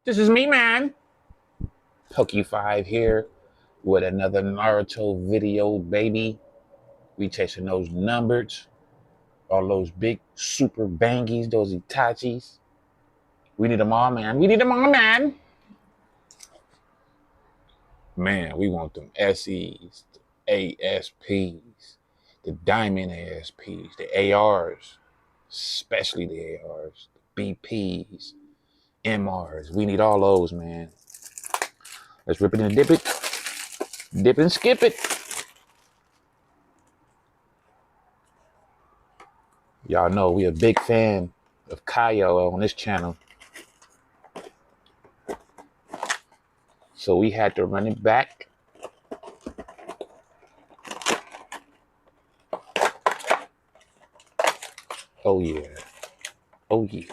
This is me, man. Pokey5 here with another Naruto video, baby. We chasing those numbers, all those big super bangies, those Itachis. We need them all, man. We need them all, man. Man, we want them SEs, the ASPs, the Diamond ASPs, the ARs, especially the ARs, the BPs, MRs. We need all those, man. Let's rip it and dip it and skip it. Y'all know we a big fan of Kayou on this channel. So we had to run it back. Oh yeah. Oh yeah.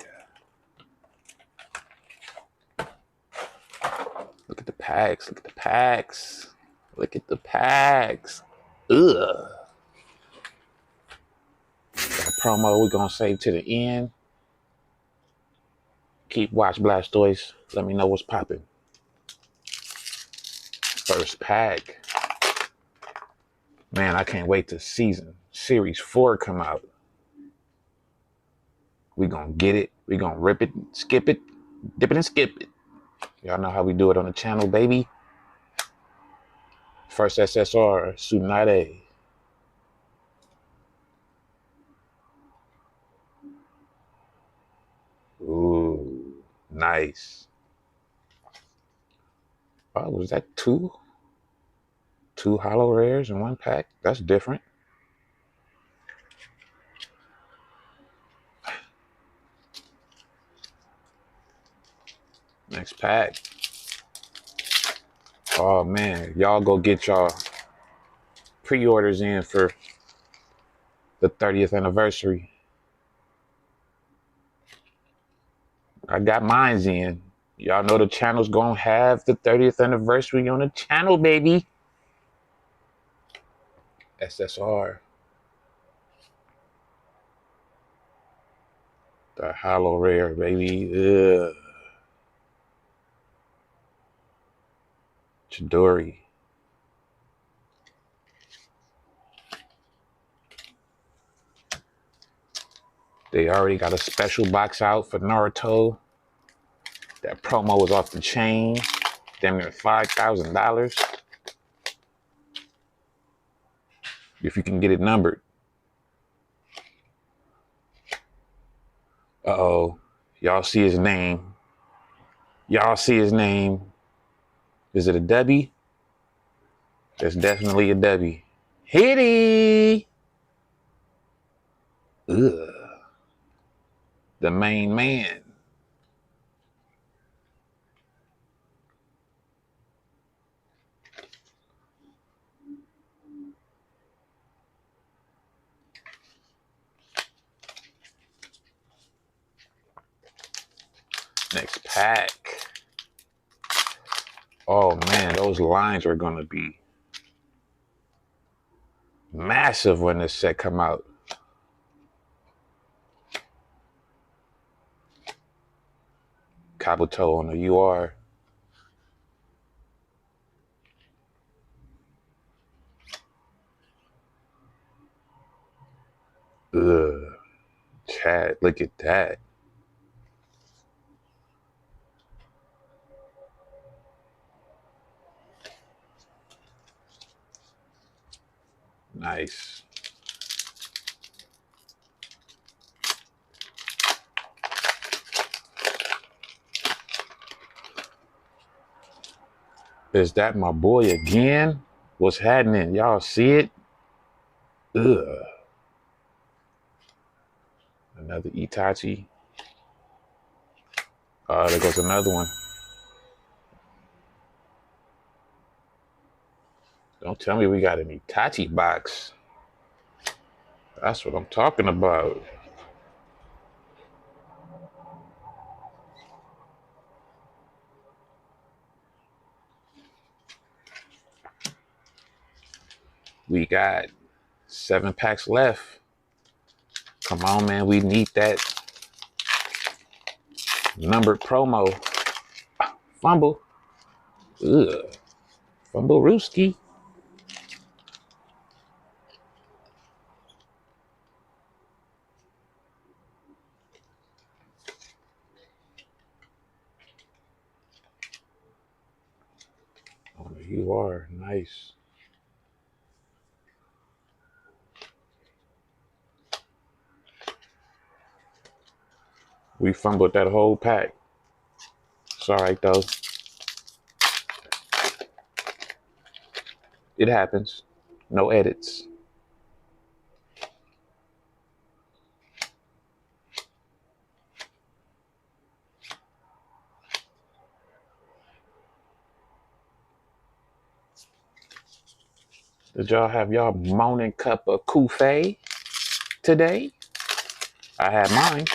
Look at the packs. Look at the packs. Look at the packs. Ugh. That promo we're gonna save to the end. Keep watch Blastoise. Let me know what's popping. First pack. Man, I can't wait to series 4 come out. We gonna get it. We gonna rip it, skip it, dip it and skip it. Y'all know how we do it on the channel, baby. First SSR, Tsunade. Ooh, nice. Oh, was that two? Two hollow rares in one pack? That's different. Next pack. Oh man, y'all go get y'all pre-orders in for the 30th anniversary. I got mines in. Y'all know the channel's gonna have the 30th anniversary on the channel, baby. SSR. The hollow rare, baby. Ugh. Chidori. They already got a special box out for Naruto. That promo was off the chain. Damn near $5,000. If you can get it numbered. Uh-oh. Y'all see his name. Y'all see his name. Is it a W? That's definitely a W. Hitty! Ugh. The main man. Next pack. Oh man, those lines are gonna be massive when this set come out. Kabuto on the UR. Ugh. Chat, look at that. Nice. Is that my boy again? What's happening? Y'all see it? Ugh. Another Itachi. There goes another one. Don't tell me we got an Itachi box. That's what I'm talking about. We got 7 packs left. Come on, man. We need that numbered promo. Fumble. Ugh. Fumble Rooski. Oh, you are nice. We fumbled that whole pack. It's all right though. It happens. No edits. Did y'all have y'all morning cup of coffee today? I had mine.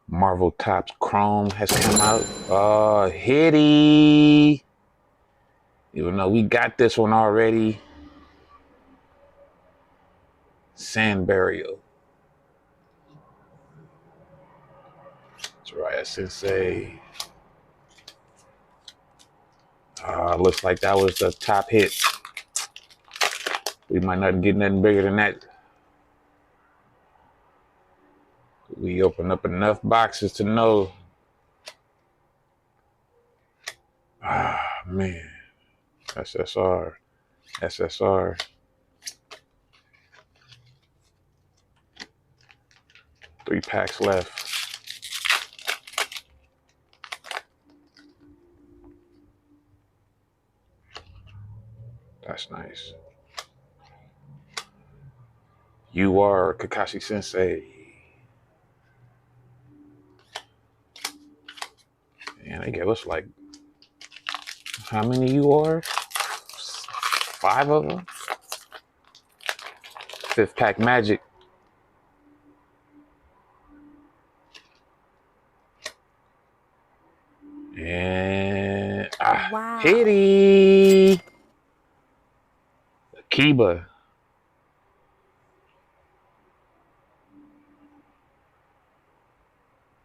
Marvel Topps Chrome has come out. Oh, hitty. Even though we got this one already. Sand Burial. That's right, Sensei. Looks like that was the top hit. We might not get nothing bigger than that. We opened up enough boxes to know. Man. SSR. SSR. 3 packs left. That's nice. You are Kakashi Sensei. And they gave us like, how many you are? 5 of them? 5th pack magic. And wow. Hitty. Akiba.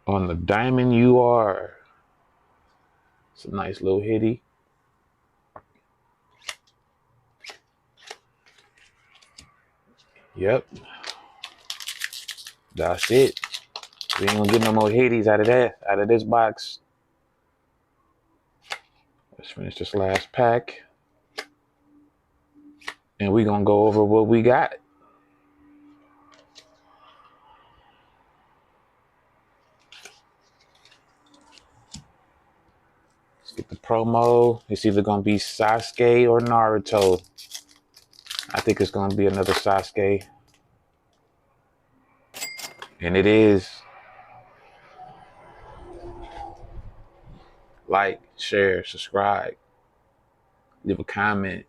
On the diamond you are. It's a nice little hitty. Yep. That's it. We ain't gonna get no more hitties out of that, out of this box. Let's finish this last pack. And we gonna go over what we got. Let's get the promo. It's either gonna be Sasuke or Naruto. I think it's gonna be another Sasuke. And it is. Like, share, subscribe, leave a comment.